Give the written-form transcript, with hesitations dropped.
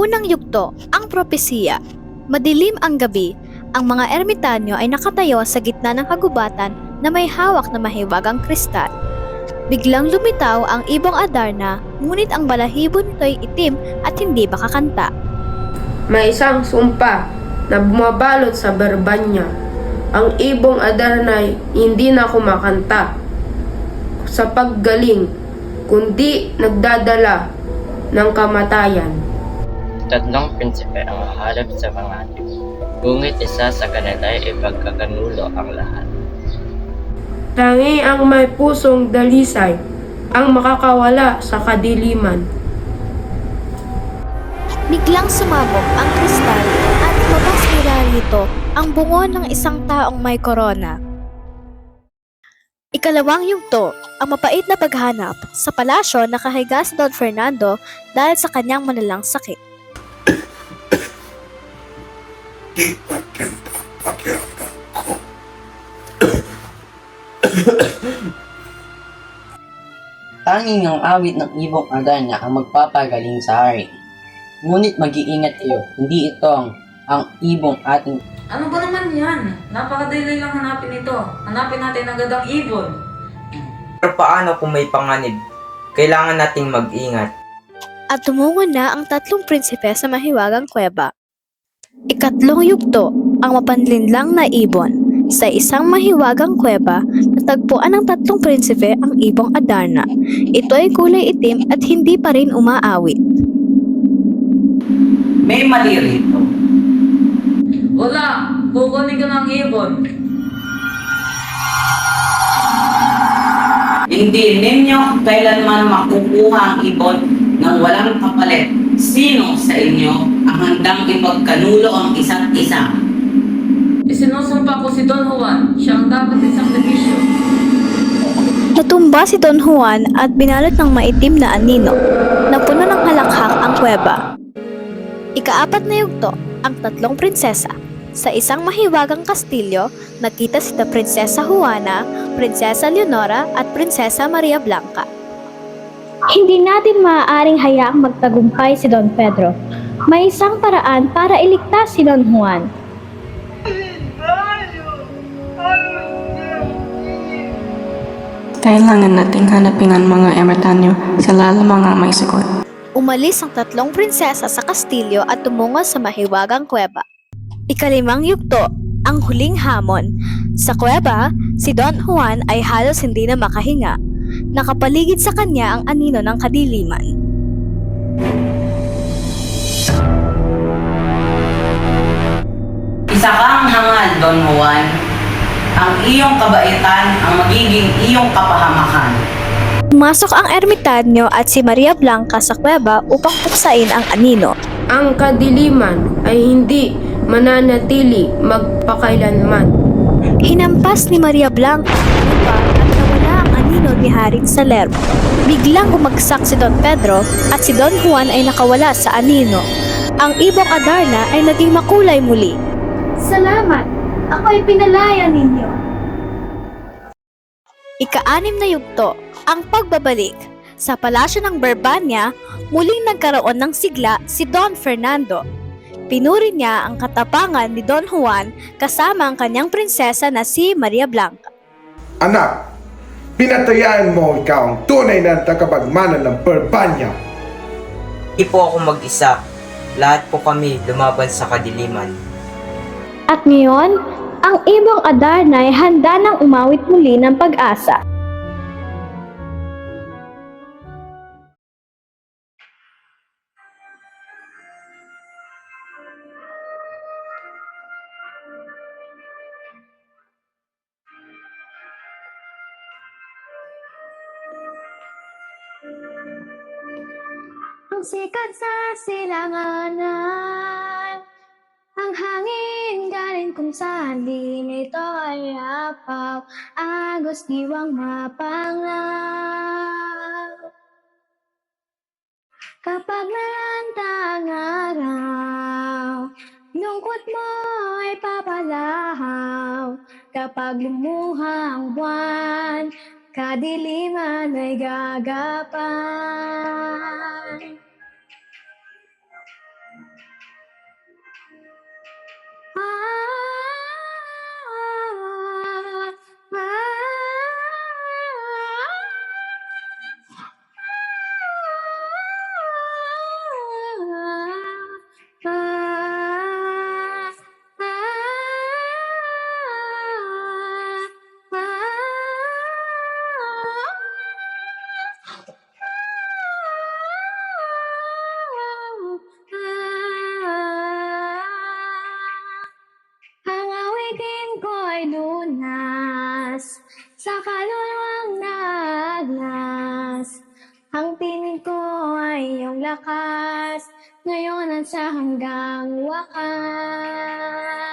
Unang yugto, ang propesiya. Madilim ang gabi, ang mga ermitanyo ay nakatayo sa gitna ng kagubatan na may hawak na mahiwagang kristal. Biglang lumitaw ang ibong Adarna, ngunit ang balahibo nito'y itim at hindi makakanta. May isang sumpa na bumabalot sa berban niya. Ang ibong Adarna'y hindi na kumakanta sa paggaling, kundi nagdadala ng kamatayan. Tatlong prinsipe ang mahalap sa mga Diyos, ngunit isa sa kanila ay ipagkakanulo ang lahat. Tangi ang may pusong dalisay ang makakawala sa kadiliman. Biglang sumabog ang kristal at lumabas mula rito ang bungo ng isang taong may korona. Ikalawang yugto, ang mapait na paghanap. Sa palasyo nakahiga si Don Fernando dahil sa kanyang malalang sakit. Di maganda pakiramdam ko. Tanging ang awit ng ibong Adarna ang magpapagaling sa hari. Ngunit mag-iingat kayo, hindi ito ang ibong ating... Ano ba naman yan? Napakadali lang hanapin ito. Hanapin natin agad ang ibon. Pero paano kung may panganib? Kailangan nating mag-ingat. At tumungo na ang tatlong prinsipe sa mahiwagang kuweba. Ikatlong yugto, ang mapanlinlang na ibon. Sa isang mahiwagang kuweba, natagpuan ng tatlong prinsipe ang ibong Adarna. Ito ay kulay itim at hindi pa rin umaawit. May mali rito. Wala! Kukunin ko ng ibon. Hindi ninyo kailanman makukuha ang ibon ng walang kapalit. Sino sa inyo ang handang ipagkanulo ang isa't isa? Isinusumpa ko si Don Juan. Siya ang dapat isang sakripisyo. Natumba si Don Juan at binalot ng maitim na anino na puno ng halakhak ang kuweba. Ikaapat na yugto, ang tatlong prinsesa. Sa isang mahiwagang kastilyo, nakita sina Prinsesa Juana, Prinsesa Leonora at Prinsesa Maria Blanca. Hindi natin maaaring hayaang magtagumpay si Don Pedro. May isang paraan para iligtas si Don Juan. Kailangan nating hanapin ang mga ermitanyo sa lalamang ang may sagot. Umalis ang tatlong prinsesa sa kastilyo at tumungo sa mahiwagang kuweba. Ikalimang yugto, ang huling hamon. Sa kuweba, si Don Juan ay halos hindi na makahinga. Nakapaligid sa kanya ang anino ng kadiliman. Isa kang hangad, Don Juan. Ang iyong kabaitan ang magiging iyong kapahamakan. Pumasok ang ermitanyo at si Maria Blanca sa kuweba upang puksain ang anino. Ang kadiliman ay hindi mananatili magpakailanman. Hinampas ni Maria Blanca ang lupa at nawala ang anino ni Haring Salerno. Biglang bumagsak si Don Pedro at si Don Juan ay nakawala sa anino. Ang ibong Adarna ay naging makulay muli. Salamat! Ako'y pinalaya ninyo. Ika-anim na yugto, ang pagbabalik. Sa palasyo ng Berbania, muling nagkaroon ng sigla si Don Fernando. Pinuri niya ang katapangan ni Don Juan kasama ang kanyang prinsesa na si Maria Blanca. Anak, pinatayaan mo ikaw ang tunay na tagapagmana ng Berbania. Hindi po ako mag-isa. Lahat po kami lumaban sa kadiliman. At ngayon, ang ibong Adarna ay handa nang umawit muli ng pag-asa. Ang sikat sa silanganan, ang hangin galing kung saan din ito ay apaw, agos diwang mapangaw. Kapag nalantang araw, lungkot mo ay papalahaw. Kapag lumuhang buwan, kadiliman ay gagapan. awitin ko'y lunas sa kaluluwang nagnas. Ang tinig ko ay iyong lakas, ngayon at sa hanggang wakas.